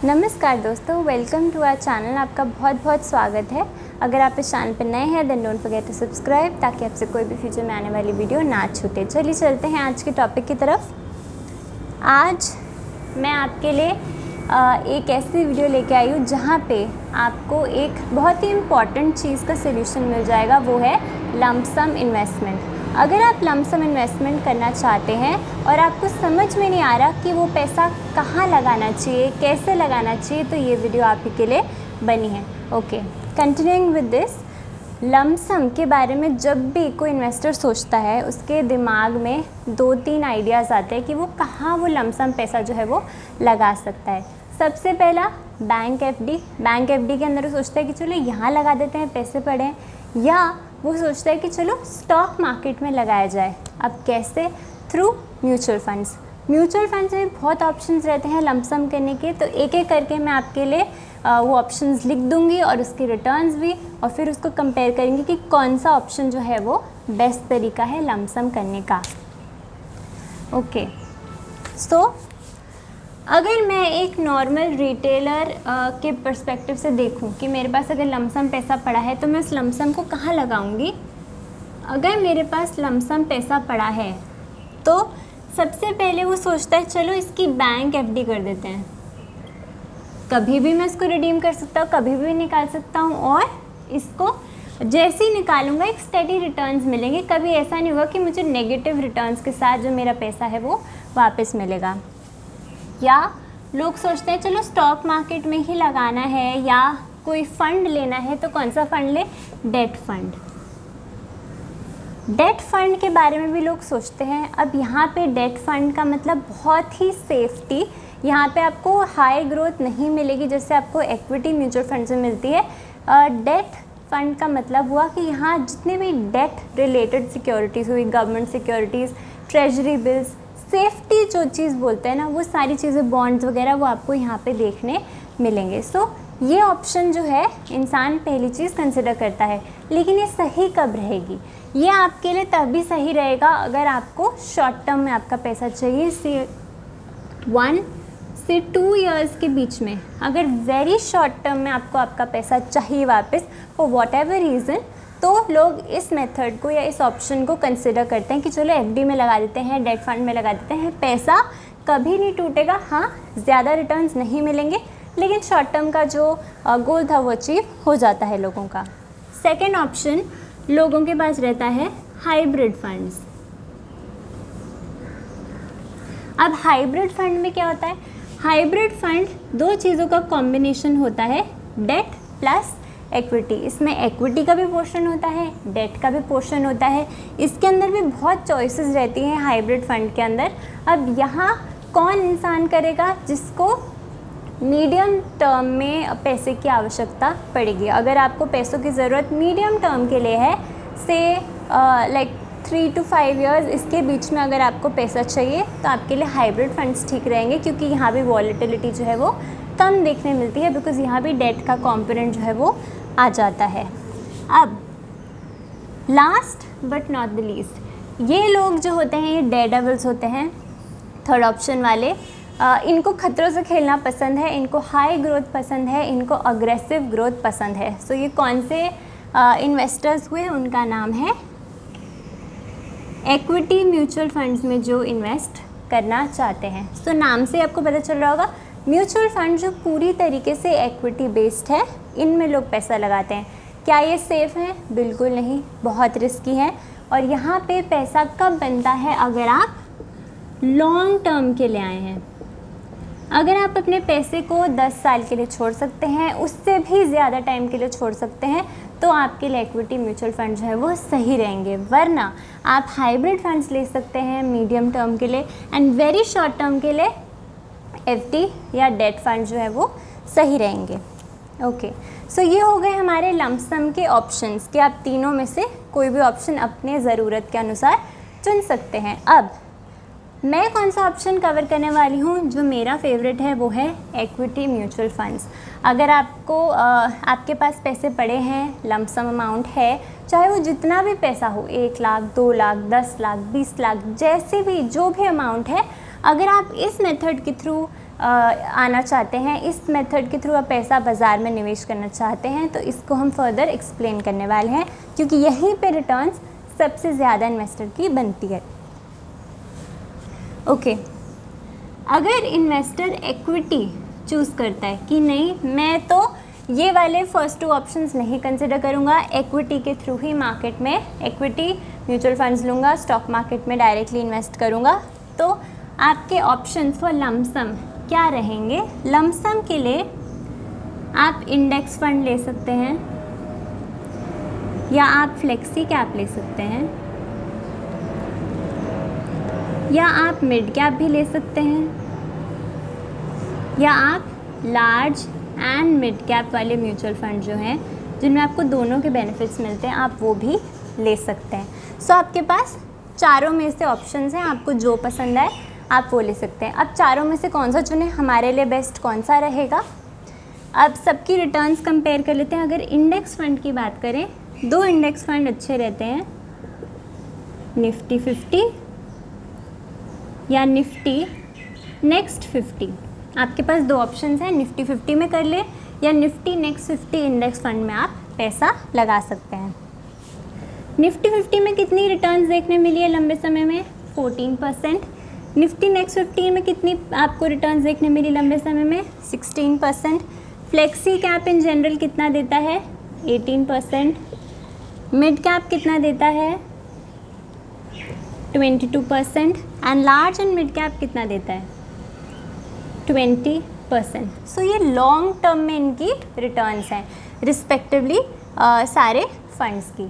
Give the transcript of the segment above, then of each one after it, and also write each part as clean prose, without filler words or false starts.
नमस्कार दोस्तों, welcome to our channel. आपका बहुत बहुत स्वागत है। अगर आप इस चैनल पर नए हैं then don't forget to subscribe, ताकि आपसे कोई भी फ्यूचर में आने वाली वीडियो ना छूटे। चलिए चलते हैं आज के टॉपिक की तरफ। आज मैं आपके लिए एक ऐसी वीडियो लेके आई हूँ जहाँ पे आपको एक बहुत ही इम्पॉर्टेंट चीज़ का सोल्यूशन मिल जाएगा, वो है लंप सम इन्वेस्टमेंट। अगर आप लंप सम इन्वेस्टमेंट करना चाहते हैं और आपको समझ में नहीं आ रहा कि वो पैसा कहाँ लगाना चाहिए, कैसे लगाना चाहिए, तो ये वीडियो आप ही के लिए बनी है। Okay, continuing with this, lump sum के बारे में जब भी कोई इन्वेस्टर सोचता है उसके दिमाग में 2-3 आइडियाज़ आते हैं कि वो कहाँ वो लंप सम पैसा जो है वो लगा सकता है। सबसे पहला बैंक एफडी। बैंक एफडी के अंदर वो सोचता है कि चलो यहाँ लगा देते हैं, पैसे पड़े हैं, या वो सोचता है कि चलो स्टॉक मार्केट में लगाया जाए। अब कैसे? Through mutual funds. Mutual funds में बहुत ऑप्शंस रहते हैं लंप सम करने के, तो एक एक करके मैं आपके लिए वो ऑप्शंस लिख दूंगी और उसकी रिटर्न्स भी, और फिर उसको कंपेयर करेंगे कि कौन सा ऑप्शन जो है वो बेस्ट तरीका है लंप सम करने का। ओके, सो अगर मैं एक नॉर्मल रिटेलर के पर्सपेक्टिव से देखूं कि मेरे पास अगर लंप सम पैसा पड़ा है तो मैं उस लंप सम को कहाँ लगाऊंगी। अगर मेरे पास लंप सम पैसा पड़ा है तो सबसे पहले वो सोचता है चलो इसकी बैंक एफडी कर देते हैं। कभी भी मैं इसको रिडीम कर सकता हूँ, कभी भी निकाल सकता हूँ, और इसको जैसे ही निकालूंगा एक स्टेडी रिटर्न्स मिलेंगे। कभी ऐसा नहीं होगा कि मुझे नेगेटिव रिटर्न्स के साथ जो मेरा पैसा है वो वापस मिलेगा। या लोग सोचते हैं चलो स्टॉक मार्केट में ही लगाना है या कोई फंड लेना है, तो कौन सा फंड ले? Date fund. डेट फंड के बारे में भी लोग सोचते हैं। अब यहाँ पे डेट फंड का मतलब बहुत ही सेफ्टी, यहाँ पे आपको हाई ग्रोथ नहीं मिलेगी जैसे आपको इक्विटी म्यूचुअल फंड से मिलती है। डेट फंड का मतलब हुआ कि यहाँ जितने भी डेट रिलेटेड सिक्योरिटीज़ हुई, government securities, treasury bills, safety जो चीज़ बोलते हैं ना, वो सारी चीज़ें, बॉन्ड्स वगैरह, वो आपको यहाँ पे देखने मिलेंगे। सो ये ऑप्शन जो है इंसान पहली चीज़ कंसिडर करता है। लेकिन ये सही कब रहेगी? ये आपके लिए तभी सही रहेगा अगर आपको शॉर्ट टर्म में आपका पैसा चाहिए, से 1 से 2 ईयर्स के बीच में। अगर वेरी शॉर्ट टर्म में आपको आपका पैसा चाहिए वापस फॉर वॉट एवर रीज़न, तो लोग इस मेथड को या इस ऑप्शन को कंसिडर करते हैं कि चलो एफडी में लगा देते हैं, डेट फंड में लगा देते हैं, पैसा कभी नहीं टूटेगा। हाँ, ज़्यादा रिटर्न्स नहीं मिलेंगे, लेकिन शॉर्ट टर्म का जो गोल था वो अचीव हो जाता है लोगों का। सेकेंड ऑप्शन लोगों के पास रहता है हाइब्रिड फंड्स। अब हाइब्रिड फंड में क्या होता है? हाइब्रिड फंड 2 चीज़ों का कॉम्बिनेशन होता है, डेट प्लस इक्विटी। इसमें इक्विटी का भी पोर्शन होता है, डेट का भी पोर्शन होता है। इसके अंदर भी बहुत चॉइसेस रहती हैं हाइब्रिड फंड के अंदर। अब यहाँ कौन इंसान करेगा जिसको मीडियम टर्म में पैसे की आवश्यकता पड़ेगी। अगर आपको पैसों की ज़रूरत मीडियम टर्म के लिए है, से लाइक 3 to 5 ईयर्स, इसके बीच में अगर आपको पैसा चाहिए, तो आपके लिए हाइब्रिड फंड्स ठीक रहेंगे, क्योंकि यहाँ भी वॉलेटिलिटी जो है वो कम देखने मिलती है, बिकॉज़ यहाँ भी डेट का कंपोनेंट जो है वो आ जाता है। अब last but not the least, ये लोग जो होते हैं ये डेयरडेविल्स होते हैं, थर्ड ऑप्शन वाले। इनको खतरों से खेलना पसंद है, इनको हाई ग्रोथ पसंद है, इनको अग्रेसिव ग्रोथ पसंद है। सो ये कौन से इन्वेस्टर्स हुए? उनका नाम है इक्विटी म्यूचुअल फंड्स में जो इन्वेस्ट करना चाहते हैं। सो नाम से आपको पता चल रहा होगा, म्यूचुअल फंड जो पूरी तरीके से इक्विटी बेस्ड है, इनमें लोग पैसा लगाते हैं। क्या ये सेफ़ है? बिल्कुल नहीं, बहुत रिस्की है। और यहाँ पे पैसा कब बनता है? अगर आप लॉन्ग टर्म के लिए आए हैं। अगर आप अपने पैसे को 10 साल के लिए छोड़ सकते हैं, उससे भी ज़्यादा टाइम के लिए छोड़ सकते हैं, तो आपके लिए इक्विटी म्यूचुअल फंड जो है वो सही रहेंगे। वरना आप हाइब्रिड फंड्स ले सकते हैं मीडियम टर्म के लिए, एंड वेरी शॉर्ट टर्म के लिए एफडी या डेट फंड जो है वो सही रहेंगे। ओके, सो ये हो गए हमारे लंप सम के ऑप्शंस कि आप तीनों में से कोई भी ऑप्शन अपने ज़रूरत के अनुसार चुन सकते हैं। अब मैं कौन सा ऑप्शन कवर करने वाली हूँ जो मेरा फेवरेट है, वो है इक्विटी म्यूचुअल फंड्स। अगर आपको आपके पास पैसे पड़े हैं, लंप सम अमाउंट है, चाहे वो जितना भी पैसा हो, 1 लाख, 2 लाख, 10 लाख, 20 लाख, जैसे भी जो भी अमाउंट है, अगर आप इस मेथड के थ्रू आना चाहते हैं, इस मेथड के थ्रू आप पैसा बाज़ार में निवेश करना चाहते हैं, तो इसको हम फर्दर एक्सप्लेन करने वाले हैं, क्योंकि यहीं पे रिटर्न्स सबसे ज़्यादा इन्वेस्टर की बनती है। ओके, अगर इन्वेस्टर इक्विटी चूज़ करता है कि नहीं, मैं तो ये वाले फर्स्ट 2 ऑप्शंस नहीं कंसिडर करूँगा, इक्विटी के थ्रू ही मार्केट में इक्विटी म्यूचुअल फंड्स लूँगा, स्टॉक मार्केट में डायरेक्टली इन्वेस्ट करूँगा, तो आपके ऑप्शंस फॉर लमसम क्या रहेंगे? लमसम के लिए आप इंडेक्स फंड ले सकते हैं, या आप फ्लेक्सी कैप ले सकते हैं, या आप मिड कैप भी ले सकते हैं, या आप लार्ज एंड मिड कैप वाले म्यूचुअल फंड जो हैं जिनमें आपको दोनों के बेनिफिट्स मिलते हैं, आप वो भी ले सकते हैं। सो आपके पास चारों में से ऑप्शंस हैं, आपको जो पसंद आए आप वो ले सकते हैं। अब चारों में से कौन सा चुने, हमारे लिए बेस्ट कौन सा रहेगा? अब सबकी रिटर्न्स कंपेयर कर लेते हैं। अगर इंडेक्स फंड की बात करें, 2 इंडेक्स फंड अच्छे रहते हैं, निफ्टी 50 या निफ्टी नेक्स्ट 50। आपके पास 2 ऑप्शंस हैं, निफ्टी 50 में कर ले या निफ्टी नेक्स्ट 50 इंडेक्स फंड में आप पैसा लगा सकते हैं। निफ्टी 50 में कितनी रिटर्न्स देखने मिली है लंबे समय में? 14%। निफ्टी नेक्स्ट 50 में कितनी आपको रिटर्न्स देखने मिली लंबे समय में? 16%। फ्लेक्सी कैप इन जनरल कितना देता है? 18%। मिड कैप कितना देता है? 22%। And large and mid cap कितना देता है? 20%। सो ये लॉन्ग टर्म में इनकी रिटर्न्स हैं रिस्पेक्टिवली सारे फंड्स की।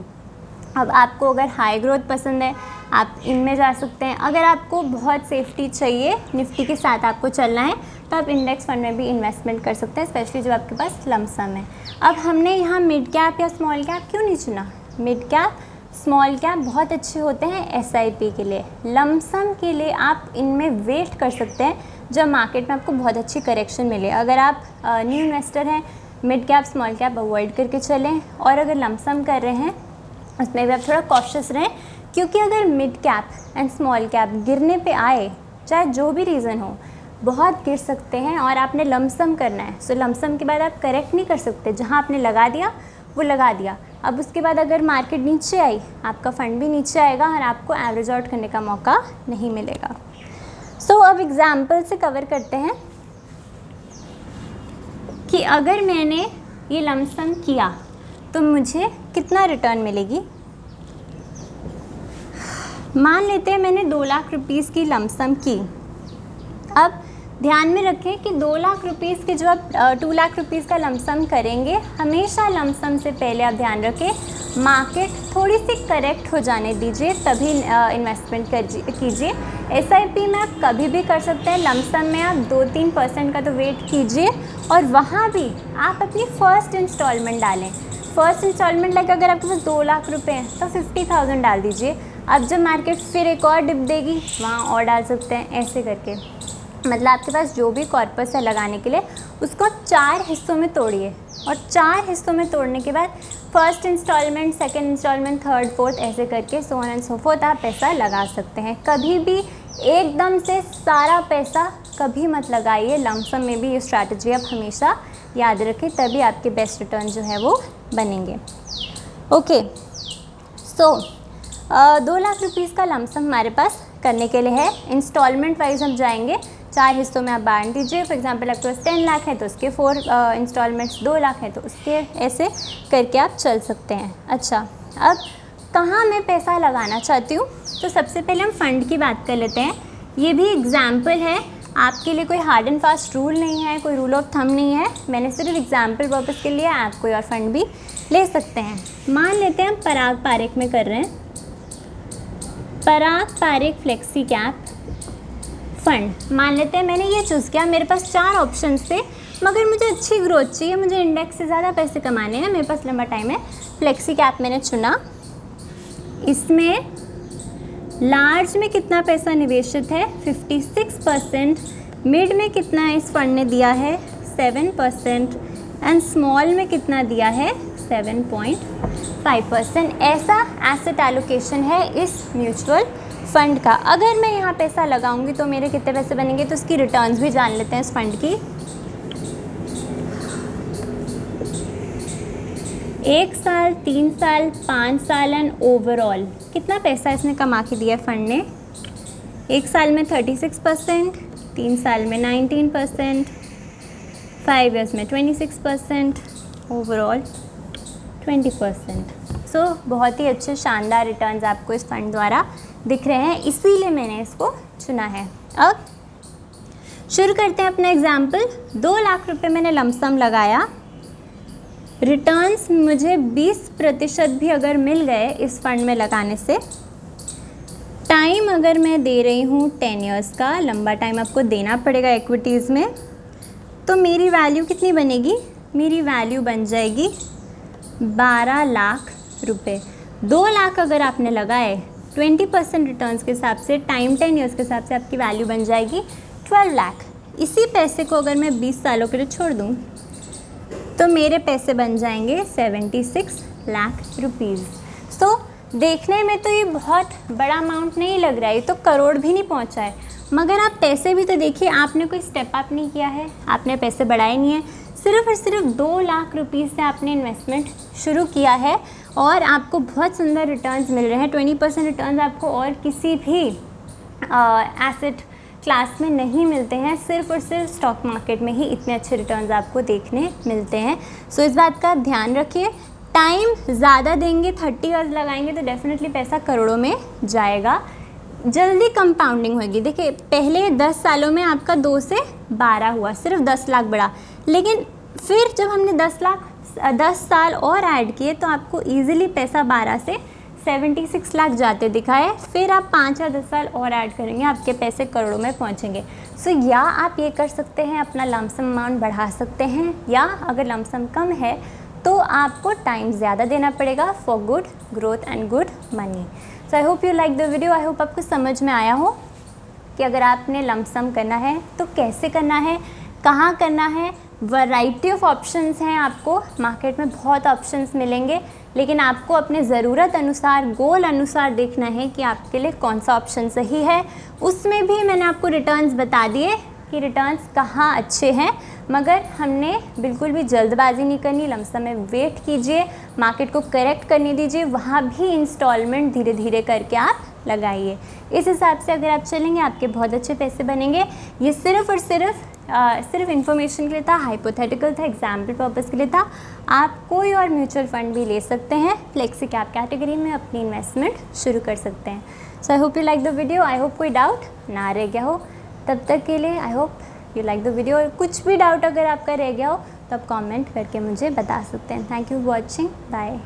अब आपको अगर हाई ग्रोथ पसंद है आप इनमें जा सकते हैं, अगर आपको बहुत सेफ्टी चाहिए, निफ्टी के साथ आपको चलना है, तो आप इंडेक्स फंड में भी इन्वेस्टमेंट कर सकते हैं, स्पेशली जब आपके पास लमसम है। अब हमने यहाँ मिड कैप या स्मॉल कैप क्यों नहीं चुना? मिड कैप स्मॉल कैप बहुत अच्छे होते हैं SIP के लिए, लमसम के लिए आप इनमें वेट कर सकते हैं जब मार्केट में आपको बहुत अच्छी करेक्शन मिले। अगर आप न्यू इन्वेस्टर हैं, mid cap small cap avoid करके चलें, और अगर लमसम कर रहे हैं उसमें भी आप थोड़ा कॉशियस रहें, क्योंकि अगर mid cap and small cap गिरने पे आए, चाहे जो भी रीज़न हो, बहुत गिर सकते हैं और आपने लमसम करना है। सो लमसम के बाद आप करेक्ट नहीं कर सकते, जहाँ आपने लगा दिया वो लगा दिया। अब उसके बाद अगर मार्केट नीचे आई, आपका फ़ंड भी नीचे आएगा और आपको एवरेज आउट करने का मौका नहीं मिलेगा। सो अब एग्जाम्पल से कवर करते हैं कि अगर मैंने ये लमसम किया तो मुझे कितना रिटर्न मिलेगी। मान लेते हैं मैंने 2 लाख रुपीज़ की लमसम की। अब ध्यान में रखें कि 2 लाख रुपीज़ की जो आप 2 लाख रुपीज़ का लमसम करेंगे, हमेशा लमसम से पहले आप ध्यान रखें मार्केट थोड़ी सी करेक्ट हो जाने दीजिए, तभी इन्वेस्टमेंट कीजिए। SIP में आप कभी भी कर सकते हैं, लमसम में आप 2-3% का तो वेट कीजिए, और वहाँ भी आप अपनी फ़र्स्ट इंस्टॉलमेंट डालें। फ़र्स्ट इंस्टॉलमेंट लाइक अगर आपके पास 2 लाख रुपए हैं तो 50,000 डाल दीजिए। अब जब मार्केट फिर एक और डिप देगी वहाँ और डाल सकते हैं, ऐसे करके। मतलब आपके पास जो भी कॉर्पस है लगाने के लिए, उसको 4 हिस्सों में तोड़िए, और 4 हिस्सों में तोड़ने के बाद first instalment, second instalment, third, fourth, ऐसे करके so on and so forth आप पैसा लगा सकते हैं। कभी भी एकदम से सारा पैसा कभी मत लगाइए, लमसम में भी ये स्ट्रैटेजी आप हमेशा याद रखें, तभी आपके बेस्ट रिटर्न जो है वो बनेंगे। ओके, सो 2 लाख रुपीज़ का लमसम हमारे पास करने के लिए है। इंस्टॉलमेंट वाइज हम जाएंगे, 4 हिस्सों में आप बांट दीजिए। फॉर एग्जांपल आपके पास 10 लाख है तो उसके 4 इंस्टॉलमेंट्स, 2 लाख है तो उसके, ऐसे करके आप चल सकते हैं। अच्छा, अब कहाँ मैं पैसा लगाना चाहती हूँ, तो सबसे पहले हम फ़ंड की बात कर लेते हैं। ये भी एग्जाम्पल है, आपके लिए कोई हार्ड एंड फास्ट रूल नहीं है, कोई रूल ऑफ थंब नहीं है, मैंने सिर्फ एग्जाम्पल पर्पज़ के लिए आप कोई और फंड भी ले सकते हैं। मान लेते हैं हम पराग पारेख में कर रहे हैं, पराग पारेख फ्लेक्सी कैप फंड। मान लेते हैं मैंने ये चूज़ किया, मेरे पास 4 ऑप्शन थे, मगर मुझे अच्छी ग्रोथ चाहिए, मुझे इंडेक्स से ज़्यादा पैसे कमाने हैं, मेरे पास लंबा टाइम है। फ्लेक्सी कैप मैंने चुना। इसमें लार्ज में कितना पैसा निवेशित है? 56%। मिड में कितना इस फंड ने दिया है? 7%। एंड स्मॉल में कितना दिया है? 7.5%। ऐसा एसेट एलोकेशन है इस म्यूचुअल फ़ंड का। अगर मैं यहाँ पैसा लगाऊंगी तो मेरे कितने पैसे बनेंगे, तो उसकी रिटर्न्स भी जान लेते हैं इस फंड की। 1 साल, 3 साल, 5 साल एंड ओवरऑल कितना पैसा इसने कमा के दिया फंड ने। 1 साल में 36%, 3 साल में 19%, 5 ईयर्स में 26%, ओवरऑल 20%। सो बहुत ही अच्छे शानदार रिटर्न्स आपको इस फंड द्वारा दिख रहे हैं, इसीलिए मैंने इसको चुना है। अब शुरू करते हैं अपना एग्जाम्पल। 2 लाख रुपए मैंने लमसम लगाया, रिटर्न्स मुझे 20% भी अगर मिल गए इस फंड में लगाने से, टाइम अगर मैं दे रही हूँ 10 ईयर्स का, लंबा टाइम आपको देना पड़ेगा इक्विटीज़ में, तो मेरी वैल्यू कितनी बनेगी, मेरी वैल्यू बन जाएगी 12 लाख रुपए। 2 लाख अगर आपने लगाए 20% रिटर्न्स के हिसाब से, टाइम 10 ईयर्स के हिसाब से आपकी वैल्यू बन जाएगी 12 लाख। इसी पैसे को अगर मैं 20 सालों के लिए छोड़ दूँ तो मेरे पैसे बन जाएंगे 76 लाख रुपीज़। सो देखने में तो ये बहुत बड़ा अमाउंट नहीं लग रहा है, ये तो करोड़ भी नहीं पहुंचा है, मगर आप पैसे भी तो देखिए, आपने कोई स्टेप अप नहीं किया है, आपने पैसे बढ़ाए नहीं है, सिर्फ और सिर्फ 2 लाख रुपीज़ से आपने इन्वेस्टमेंट शुरू किया है और आपको बहुत सुंदर रिटर्न्स मिल रहे हैं। 20% रिटर्न्स आपको और किसी भी एसेट क्लास में नहीं मिलते हैं, सिर्फ और सिर्फ स्टॉक मार्केट में ही इतने अच्छे रिटर्न्स आपको देखने मिलते हैं। सो इस बात का ध्यान रखिए। टाइम ज़्यादा देंगे, 30 ईयर्स लगाएंगे तो डेफिनेटली पैसा करोड़ों में जाएगा, जल्दी कंपाउंडिंग होगी। देखिए पहले 10 सालों में आपका 2 से 12 हुआ, सिर्फ 10 लाख बढ़ा, लेकिन फिर जब हमने 10 साल और ऐड किए तो आपको ईजिली पैसा 12 से 76 लाख जाते दिखाए। फिर आप 5 या 10 साल और ऐड करेंगे, आपके पैसे करोड़ों में पहुंचेंगे। सो या आप ये कर सकते हैं, अपना लमसम अमाउंट बढ़ा सकते हैं, या अगर लमसम कम है तो आपको टाइम ज़्यादा देना पड़ेगा for good growth and good money. So I hope you like the video. I hope आपको समझ में आया हो कि अगर आपने लमसम करना है तो कैसे करना है, कहाँ करना है। वैरायटी ऑफ ऑप्शंस हैं, आपको मार्केट में बहुत ऑप्शंस मिलेंगे, लेकिन आपको अपने ज़रूरत अनुसार, गोल अनुसार देखना है कि आपके लिए कौन सा ऑप्शन सही है। उसमें भी मैंने आपको रिटर्न्स बता दिए कि रिटर्न्स कहाँ अच्छे हैं, मगर हमने बिल्कुल भी जल्दबाजी नहीं करनी, लमसम में वेट कीजिए, मार्केट को करेक्ट करने दीजिए, वहाँ भी इंस्टॉलमेंट धीरे धीरे करके आप लगाइए। इस हिसाब से अगर आप चलेंगे आपके बहुत अच्छे पैसे बनेंगे। ये सिर्फ और सिर्फ इन्फॉर्मेशन के लिए था, हाइपोथेटिकल था, एग्जाम्पल पर्पज़ के लिए था। आप कोई और म्यूचुअल फंड भी ले सकते हैं, फ्लेक्सी कैप कैटेगरी में अपनी इन्वेस्टमेंट शुरू कर सकते हैं। So I hope you like the video. I hope कोई डाउट ना रह गया हो। तब तक के लिए I hope you like the video. और कुछ भी डाउट अगर आपका रह गया हो तो आप कमेंट करके मुझे बता सकते हैं। Thank you for watching, bye.